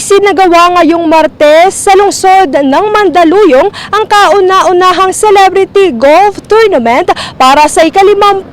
Isinagawa ngayong Martes sa lungsod ng Mandaluyong ang kauna-unahang celebrity golf tournament para sa ika-50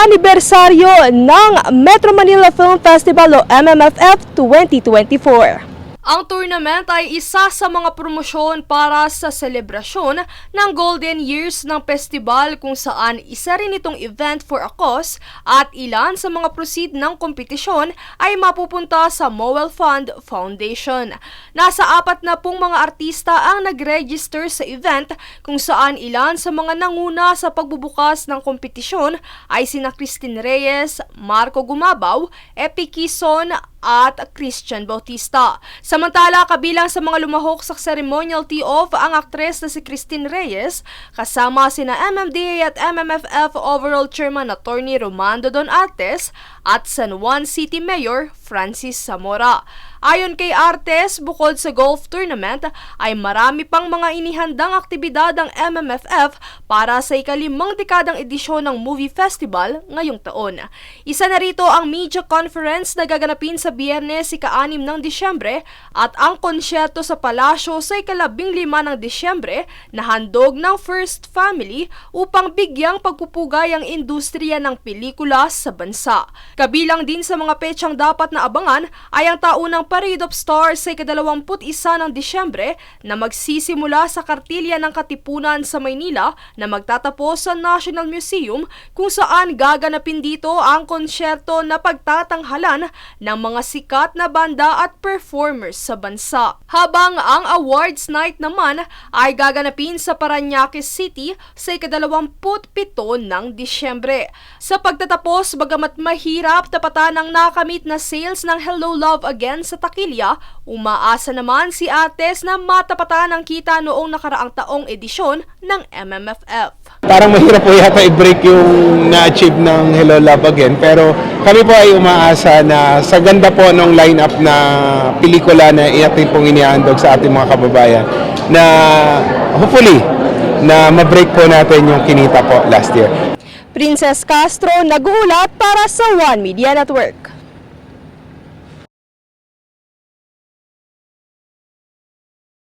anibersaryo ng Metro Manila Film Festival o MMFF 2024. Ang tournament ay isa sa mga promosyon para sa selebrasyon ng Golden Years ng festival kung saan isa rin itong event for a cause at ilan sa mga proceed ng kompetisyon ay mapupunta sa Mowel Fund Foundation. Nasa 40 mga artista ang nag-register sa event kung saan ilan sa mga nanguna sa pagbubukas ng kompetisyon ay sina Christine Reyes, Marco Gumabaw, Epi Quizon at Christian Bautista. Samantala, kabilang sa mga lumahok sa ceremonial tee-off ang aktres na si Christine Reyes, kasama sina MMDA at MMFF Overall Chairman Attorney Romando Don Artes at San Juan City Mayor Francis Zamora. Ayon kay Artes, bukod sa golf tournament ay marami pang mga inihandang aktibidad ang MMFF para sa ika-5 dekadang edisyon ng Movie Festival ngayong taon. Isa na rito ang media conference na gaganapin sa Biyernes ika-6 ng Disyembre at ang konsyerto sa Palasyo sa ika-15 ng Disyembre na handog ng First Family upang bigyang pagpupugay ang industriya ng pelikula sa bansa. Kabilang din sa mga petsang dapat na abangan ay ang taunang Parade of Stars sa ika-21 ng Disyembre na magsisimula sa Kartilya ng Katipunan sa Maynila na magtatapos sa National Museum kung saan gaganapin dito ang konsyerto na pagtatanghalan ng mga sikat na banda at performers sa bansa. Habang ang Awards Night naman ay gaganapin sa Parañaque City sa ika-27 ng Disyembre. Sa pagtatapos, bagamat mahirap tapatan ang nakamit na sales ng Hello Love Again sa Takilya, umaasa naman si Artes na matapatan ang kita noong nakaraang taong edisyon ng MMFF. Parang mahirap po yata i-break yung na-achieve ng Hello Love Again, pero kami po ay umaasa na sa ganda po ng lineup na pelikula na ating pong inihandog sa ating mga kababayan na hopefully na ma-break po natin yung kinita po last year. Princess Castro, nag-uulat para sa One Media Network.